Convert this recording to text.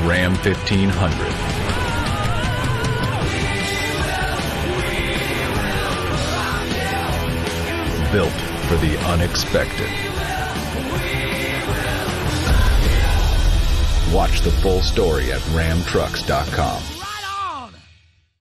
Ram 1500. Built for the unexpected. Watch the full story at ramtrucks.com.